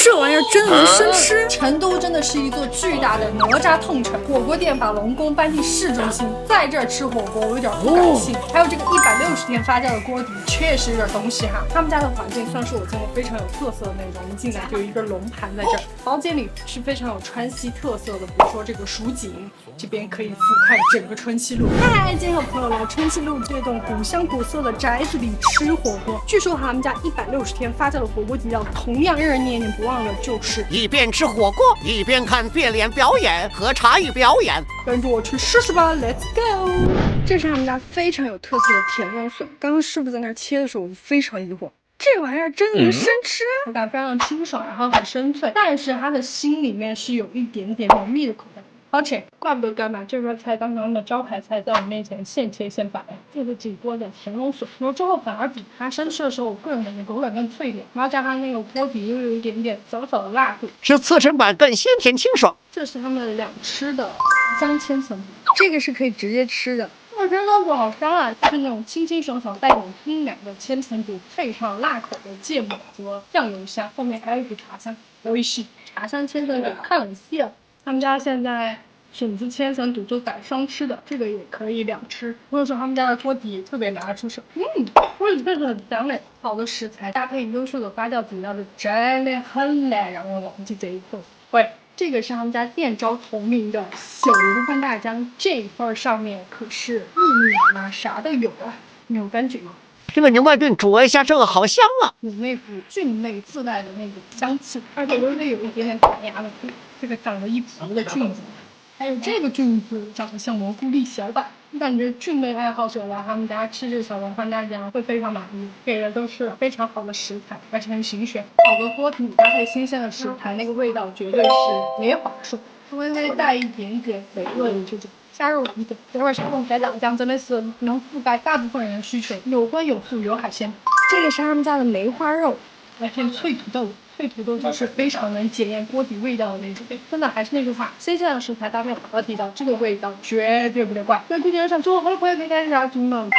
这玩意儿真能生吃。成都真的是一座巨大的哪吒痛城，火锅店把龙宫搬进市中心，在这儿吃火锅我有点不敢信。还有这个160天发酵的锅底，确实有点东西哈。他们家的环境算是我见过非常有特色的那种，我们进来就有一个龙盘在这儿，房间里是非常有川西特色的，比如说这个蜀锦，这边可以俯瞰整个春熙路。嗨，今天和朋友来春熙路这栋古香古色的宅子里吃火锅。据说他们家160天发酵的火锅底料，同样让人念念不忘的就是一边吃火锅一边看变脸表演和茶艺表演。跟着我去试试吧 ，Let's go！ 这是他们家非常有特色的田螺笋。刚刚师傅在那儿切的时候，我非常疑惑，这玩意儿真能生吃？口感非常清爽，然后很深脆，但是它的心里面是有一点点浓密的口感。而且怪不得干嘛这盘菜当他们的招牌菜，在我面前现切现摆，就是几锅的田螺笋。然后之后反而比它生吃的时候，我个人感觉口感更脆一点，然后加上那个锅底又有一点点小小的辣度，是刺身版更鲜甜清爽。这是他们两吃的香千层，这个是可以直接吃的。我觉得豆腐好香啊，就是那种清清爽爽带点冰凉的千层肚，配上辣口的芥末和酱油香，后面还有一股茶香，美味しい。茶香千层肚看很细了。他们家现在笋子千层肚就改双吃的，这个也可以两吃。或者说他们家的锅底特别拿出手，锅底确实很香嘞。好的食材搭配优秀的发酵底料，就真的很难让人忘记这一口。喂，这个是他们家店招同名的小油拌大姜，这一份上面可是秘密啥都有啊，你有感觉吗？这个牛外炖煮一下，这个好香啊！有那股菌类自带的那个香气，而且又是有一点点弹牙的，这个长了一蹼的菌子，还有这个菌子长得像蘑菇粒小板。我感觉菌类爱好者来他们家吃这小油拌大姜会非常满意，给的都是非常好的食材，而且很新鲜。好的锅底搭配新鲜的食材，那个味道绝对是没话说，微微带一点点肥味的这种。加肉皮的，这块小龙虾酱酱真的是能覆盖大部分人的需求，有荤有素有海鲜。这个是他们家的梅花肉，来片脆土豆，脆土豆就是非常能检验锅底味道的那种。真的还是那句话，新鲜的食材搭配好的底料，这个味道绝对不得怪。那估计想做好了朋友可以干啥去嘛？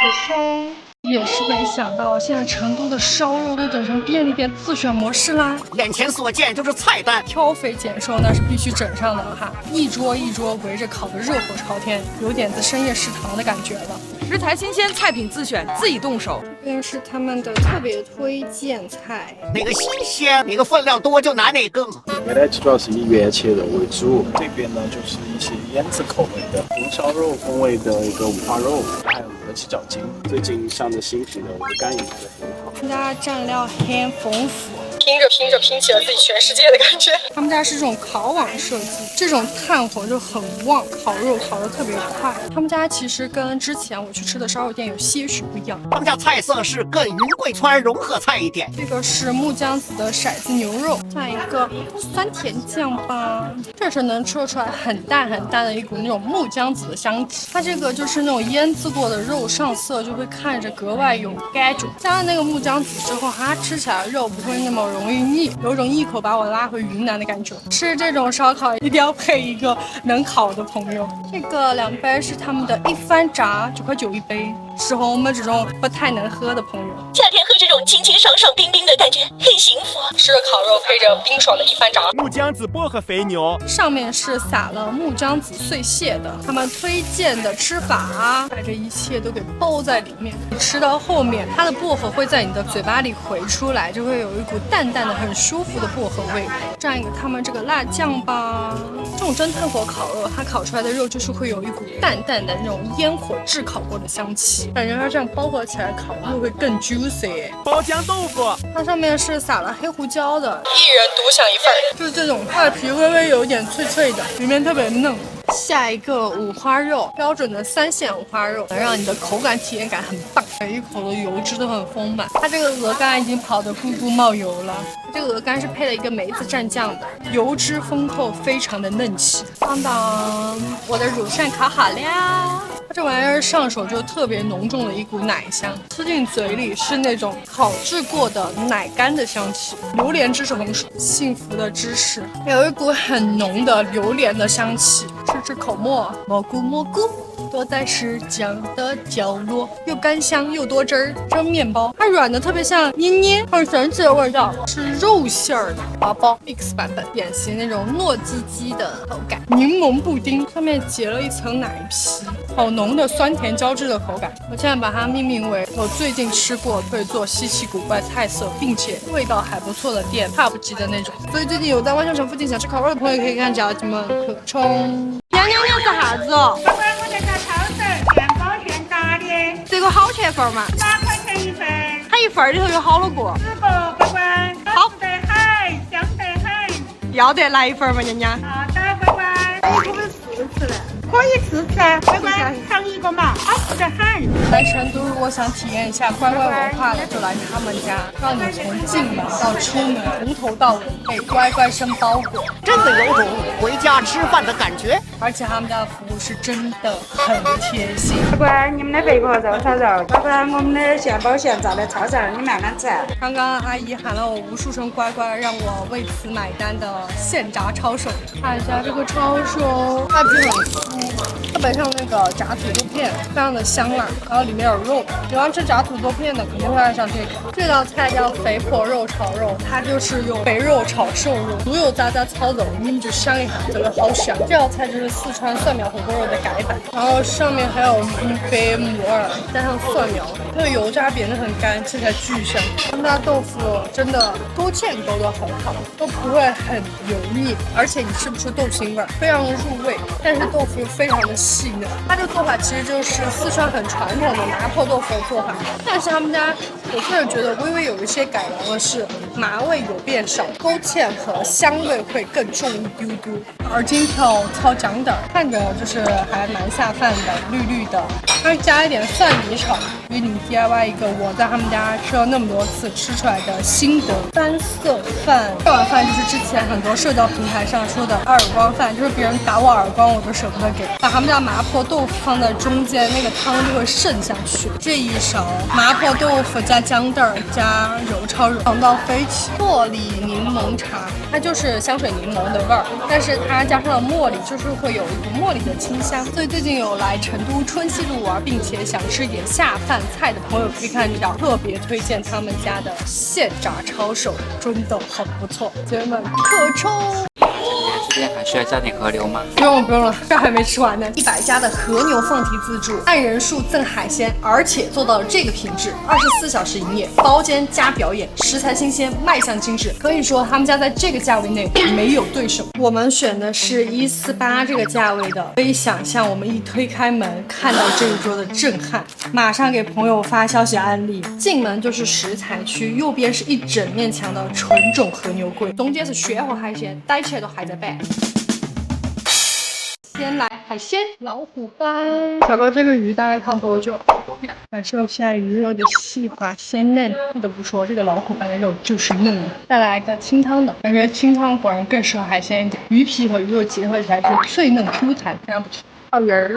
也是没想到，现在成都的烧肉都整成便利店自选模式啦！眼前所见就是菜单，挑肥拣瘦那是必须整上的哈！一桌一桌围着烤得热火朝天，有点子深夜食堂的感觉了。食材新鲜，菜品自选，自己动手。这边是他们的特别推荐菜，哪个新鲜，哪个分量多就拿哪个。原来主要是以原切肉为主，这边呢就是一些腌制口味的红烧肉风味的一个五花肉，还有鹅鸡脚筋。最近上的新品的鹅肝也卖得很好。他们家蘸料很丰富，拼着拼着拼起了自己全世界的感觉。他们家是这种烤网设计，这种炭火就很旺，烤肉烤得特别快。他们家其实跟之前我去吃的烧肉店有些许不一样，他们家菜色是更云贵川融合菜一点。这个是木姜子的骰子牛肉，蘸一个酸甜酱吧，这是能吃出来很淡很淡的一股那种木姜子的香气。它这个就是那种腌制过的肉上色就会看着格外有感觉，加上那个木姜子之后，它吃起来肉不会那么容易腻，有种一口把我拉回云南的感觉。吃这种烧烤一定要配一个能烤的朋友。这个2杯是他们的一番炸，9.9块一杯，适合我们这种不太能喝的朋友。夏天喝这种清清爽爽冰冰的感觉很幸福。吃着烤肉配着冰爽的一番炸，木姜子薄荷肥牛，上面是撒了木姜子碎屑的，他们推荐的吃法，把这一切都给包在里面。吃到后面，它的薄荷会在你的嘴巴里回出来，就会有一股淡淡的很舒服的薄荷味。蘸一个他们这个辣酱吧，这种真炭火烤肉，它烤出来的肉就是会有一股淡淡的那种烟火炙烤过的香气，感觉它这样包裹起来烤肉会更 juicy。包浆豆腐，它上面是撒了黑胡椒的，一人独享一份，就是这种外皮微微有点脆脆的，里面特别嫩。下一个五花肉，标准的3线五花肉，能让你的口感体验感很棒，每一口的油脂都很丰满。它这个鹅肝已经跑得咕咕冒油了，这个鹅肝是配了一个梅子蘸酱的，油脂丰厚，非常的嫩气。当当，我的乳扇烤好了。它这玩意儿上手就特别浓重的一股奶香，吃进嘴里是那种烤制过的奶干的香气，榴莲芝士红薯，幸福的芝士，有一股很浓的榴莲的香气。吃口沫，蘑菇蘑菇。躲在石墙的角落，又干香又多汁儿。这面包它软的特别像捏捏，很神奇的味道，是肉馅儿的麻包 mix 版本，典型那种糯叽叽的口感。柠檬布丁上面结了一层奶皮，好浓的酸甜交织的口感。我现在把它命名为我最近吃过可以做稀奇古怪菜色，并且味道还不错的店，top级的那种。所以最近有在万象城附近想吃烤肉的朋友，可以看脚们可冲。娘娘娘是啥子哦？乖乖，我在这超市现包现打的，这个好钱份嘛8块钱一份，它一份里头有好多个？吃不，乖乖，好得很，香得很。要得来一份嘛，娘娘。好的，乖乖。可以试试嘞。可以试试啊，乖乖，尝一个嘛，好吃得很。来成都如果想体验一下乖乖文化的，就来他们家，让你从进门到出门，从头到尾被乖乖生包裹，真的有种回家吃饭的感觉。而且他们家的服务是真的很贴心。乖乖，你们的肥婆肉炒肉，乖乖，我们的现包现炸的超市，你慢慢吃。刚刚阿姨喊了我无数声乖乖，让我为此买单的现炸抄手。看一下这个抄手，它皮很粗，特别像那个炸土豆片，非常的香辣，然后里面有肉。喜欢吃炸土豆片的肯定会爱上这个。这道菜叫肥婆肉炒肉，它就是用肥肉炒瘦肉，所有渣渣炒肉，你们就想一下，这个好香。这道菜就是四川蒜苗火锅肉的改版，然后上面还有鱼肥木耳加上蒜苗，它的油渣煸得很干，吃起来巨香。他们家豆腐真的勾芡勾得很好，都不会很油腻，而且你吃不出豆腥味，非常入味。但是豆腐又非常的细嫩，它这个做法其实就是四川很传统的麻婆豆腐的做法，但是他们家我个人觉得微微有一些改良的是麻味有变少，勾芡和香味会更重一丢丢。而今条炒姜蛋看着就是还蛮下饭的，绿绿的，它加一点蒜泥炒，给你 DIY 一个我在他们家吃了那么多次吃出来的心得。三色饭，这碗饭就是之前很多社交平台上说的耳光饭，就是别人打我耳光我都舍不得给。把他们家麻婆豆腐放在中间，那个汤就会渗下去。这一勺麻婆豆腐加姜蛋加油炒肉，香到飞起。茉莉柠檬茶，它就是香水柠檬的味儿，但是它加上了茉莉，就是会有一股茉莉的清香。所以最近有来成都春熙路玩，并且想吃一点下饭菜的朋友可以看这道，特别推荐他们家的现炸抄手，真的很不错。姐妹们，可冲！今天还需要加点河流吗？不用了，不用了，这还没吃完呢。100家的和牛放题自助，按人数赠海鲜，而且做到了这个品质，24小时营业，包间加表演，食材新鲜，卖相精致。可以说他们家在这个价位内没有对手。我们选的是148这个价位的，可以想象我们一推开门看到这一桌的震撼，马上给朋友发消息安利。进门就是食材区，右边是一整面墙的纯种和牛柜，中间是鲜活海鲜，逮起来都还在摆。先来海鲜，老虎斑。小哥，这个鱼大概烫多久？感受一下鱼肉的细滑鲜嫩。不得不说，这个老虎斑的肉就是嫩。再来一个清汤的，感觉清汤果然更适合海鲜一点。鱼皮和鱼肉结合起来是脆嫩 Q 弹，非常不错。鲍鱼儿，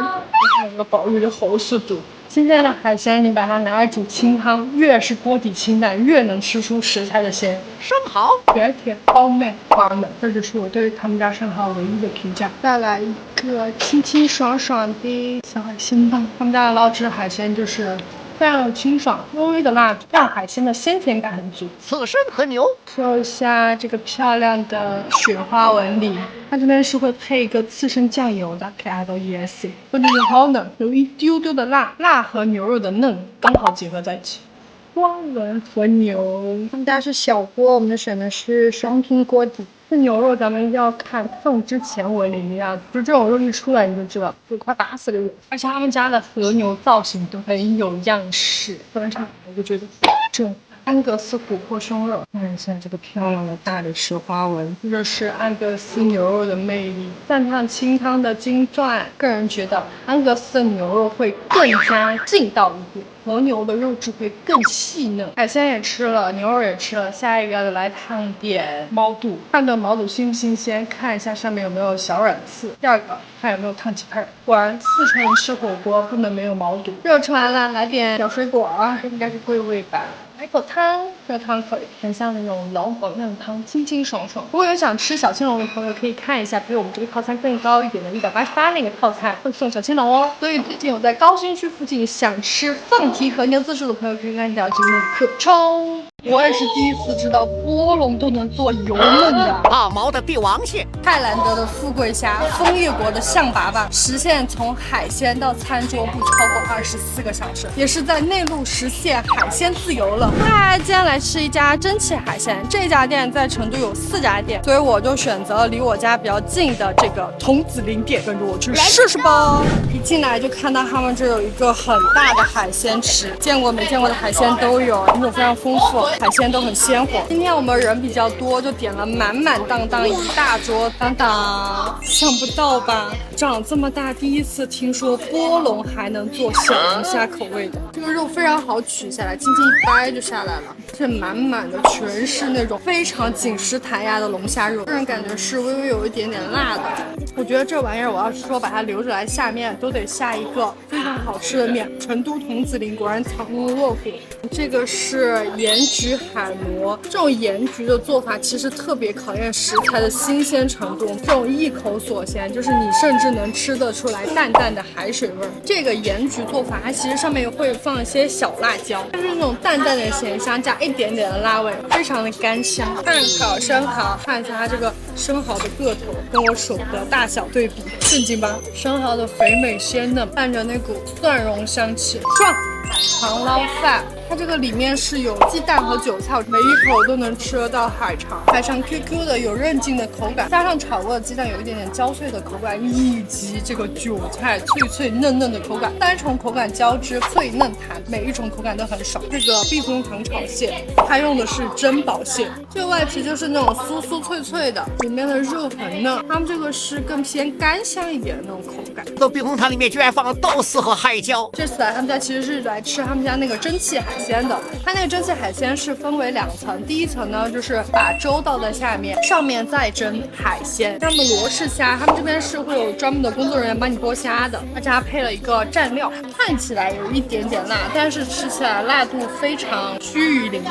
还有个鲍鱼的厚实度。新鲜的海鲜，你把它拿来煮清汤，越是锅底清淡，越能吃出食材的鲜。生蚝原甜包嫩滑嫩，这就是我对他们家生蚝唯一的评价。再来一个清清爽爽的小海鲜吧，他们家的捞汁海鲜就是非常有清爽，微微的辣度，让海鲜的鲜甜感很足。刺身和牛，说一下这个漂亮的雪花纹理，它这边是会配一个刺身酱油的，可以爱到 ES， 不仅好嫩，有一丢丢的辣，辣和牛肉的嫩刚好结合在一起。花纹和牛，他们家是小锅，我们选的是双拼锅底。这牛肉咱们要看放之前纹理的样子，就这种肉一出来你就知道，就快打死人。而且他们家的和牛造型都很有样式，非常我就觉得这安格斯琥珀胸肉，看一下这个漂亮的大理石花纹，这就是安格斯牛肉的魅力。蘸上清汤的金钻，个人觉得安格斯的牛肉会更加劲道一点，和牛的肉质会更细嫩。海鲜也吃了，牛肉也吃了，下一个来烫点毛肚，看的毛肚新不新鲜，看一下上面有没有小软刺。第二个看有没有烫几片。果然四川吃火锅不能没有毛肚。肉吃完了，来点小水果啊，应该是桂味吧。来口汤，这个汤口很像那种老广面汤，清清爽爽。如果有想吃小青龙的朋友，可以看一下比我们这个套餐更高一点的188那个套餐会送小青龙哦。所以最近有在高新区附近想吃放题和牛自助的朋友，可以看一下今天的可冲。我也是第一次知道波龙都能做油焖的。大毛的帝王蟹，泰兰德的富贵虾，枫叶国的象拔蚌，实现从海鲜到餐桌不超过24个小时，也是在内陆实现海鲜自由了。那今天来吃一家蒸汽海鲜，这家店在成都有4家店，所以我就选择了离我家比较近的这个童子林店，跟着我去试试吧。一进来就看到他们这有一个很大的海鲜池，见过没见过的海鲜都有，品种非常丰富，海鲜都很鲜活。今天我们人比较多，就点了满满当当一大桌。当当，想不到吧？长这么大，第一次听说波龙还能做小龙虾口味的。这个肉非常好取下来，轻轻一掰就下来了。这满满的全是那种非常紧实弹牙的龙虾肉，个人感觉是微微有一点点辣的。我觉得这玩意儿，我要是说把它留着来下面，都得下一个非常好吃的面。成都童子林果然藏污卧虎。这个是盐焗海螺，这种盐焗的做法其实特别考验食材的新鲜程度。这种一口锁咸，就是你甚至能吃得出来淡淡的海水味儿。这个盐焗做法，它其实上面会放一些小辣椒，就是那种淡淡的咸香加一点点的辣味，非常的干香。炭烤生蚝，看一下它这个生蚝的个头跟我手的大小对比，震惊吧？生蚝的肥美鲜嫩，伴着那股蒜蓉香气，爽！长捞饭，它这个里面是有鸡蛋和韭菜，每一口都能吃得到海肠，海肠 QQ 的有韧劲的口感，加上炒过的鸡蛋有一点点焦脆的口感，以及这个韭菜脆脆嫩嫩的口感，三重口感交织，脆嫩弹，每一种口感都很爽。这个避风塘炒蟹，它用的是珍宝蟹，这个外皮就是那种酥酥脆脆的，里面的肉很嫩，它们这个是更偏干香一点的那种口感。这避风塘里面居然放了豆豉和海椒。这次来他们家其实是来吃他们家那个蒸汽海鲜的，它那个蒸汽海鲜是分为2层，第一层呢就是把粥倒在下面，上面再蒸海鲜。像他们罗氏虾，他们这边是会有专门的工作人员帮你剥虾的，而且它配了一个蘸料，看起来有一点点辣，但是吃起来辣度非常趋于零。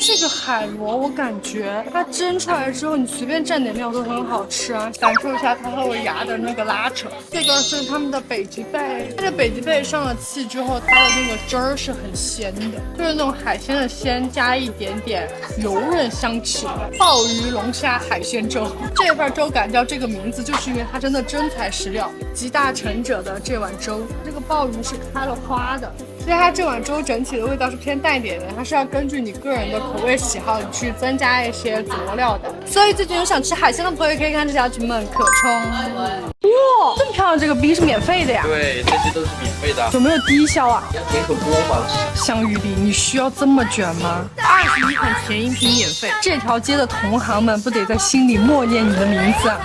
这个海螺我感觉它蒸出来之后，你随便蘸点料都很好吃啊，感受一下它和我牙的那个拉扯。这个是他们的北极贝，它的北极贝上了气之后，它的那个汁儿是很鲜的，就是那种海鲜的鲜加一点点油润香气。鲍鱼龙虾海鲜粥，这份粥敢叫这个名字，就是因为它真的真材实料，集大成者的这碗粥。这个鲍鱼是开了花的，所以它这碗粥整体的味道是偏淡一点的，它是要根据你个人的口味喜好你去增加一些佐料的。所以最近有想吃海鲜的朋友可以看这条群们可冲。哇，这么漂亮，这个冰是免费的呀？对，这些都是免费的。有没有低消啊？要点口锅吗？香芋里，你需要这么卷吗？21款甜饮品免费，这条街的同行们不得在心里默念你的名字啊？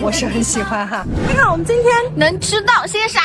我是很喜欢哈。看看我们今天能吃到些啥？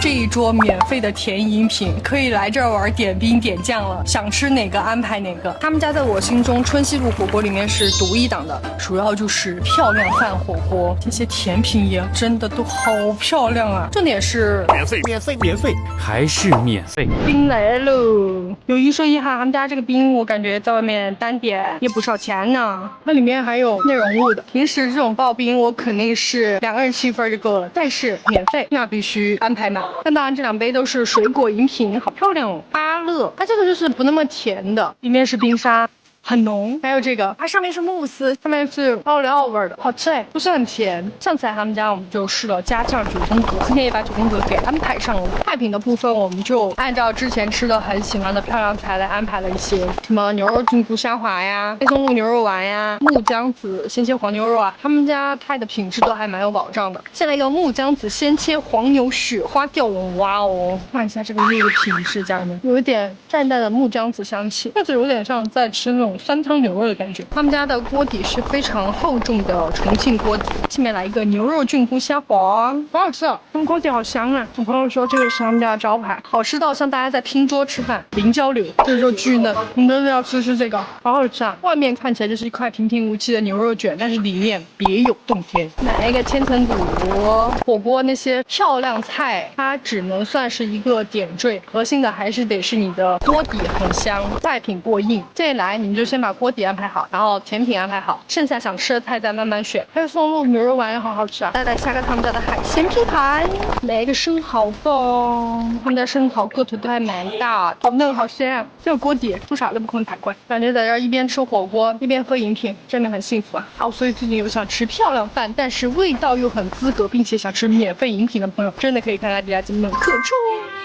这一桌免费的甜饮品，可以来这儿玩点兵点将了，想吃哪个安排哪个。他们家在我心中春熙路火锅里面是独一档的，主要就是漂亮饭火锅，这些甜品也真的都好漂亮啊。重点是免费，还是免费。冰来喽！有一说一哈，他们家这个冰我感觉在外面单点也不少钱呢，它里面还有内容物的。平时这种刨冰我肯定是2个人吃1份就够了，但是免费那必须安排满。那当然这2杯都是水果饮品，好漂亮哦！芭乐，它这个就是不那么甜的，里面是冰沙。很浓，还有这个，它上面是慕斯，上面是奥利奥味的，好吃哎，不是很甜。上次来他们家我们就试了加酱9宫格，今天也把9宫格给安排上了。菜品的部分我们就按照之前吃的很喜欢的漂亮菜来安排了一些，什么牛肉菌菇虾滑呀、黑松露牛肉丸呀、木姜子鲜切黄牛肉啊，他们家菜的品质都还蛮有保障的。先来一个木姜子鲜切黄牛雪花吊龙，哇哦，看一下这个肉的品质，家人们，有一点淡淡的木姜子香气，但是有点像在吃那种种酸汤牛肉的感觉。他们家的锅底是非常厚重的重庆锅底。下面来一个牛肉菌菇虾黄，好好吃啊！他们锅底好香啊！我朋友说这个是他们家的招牌，好吃到像大家在拼桌吃饭，零交流，这肉巨嫩。你们真的要吃这个，好好吃啊！外面看起来就是一块平平无奇的牛肉卷，但是里面别有洞天。来一个千层肚，火锅那些漂亮菜，它只能算是一个点缀，核心的还是得是你的锅底很香，菜品过硬。这一来你们就先把锅底安排好，然后甜品安排好，剩下想吃的菜再慢慢选。还有松露牛肉丸也好好吃啊！再来下个他们家的海鲜拼盘，来一个生蚝饭，他们家生蚝个头都还蛮大，好嫩好鲜啊！这个锅底做啥都不可能太贵，感觉在这儿一边吃火锅一边喝饮品，真的很幸福啊！好，所以最近有想吃漂亮饭，但是味道又很资格，并且想吃免费饮品的朋友，真的可以看看这家金门客串。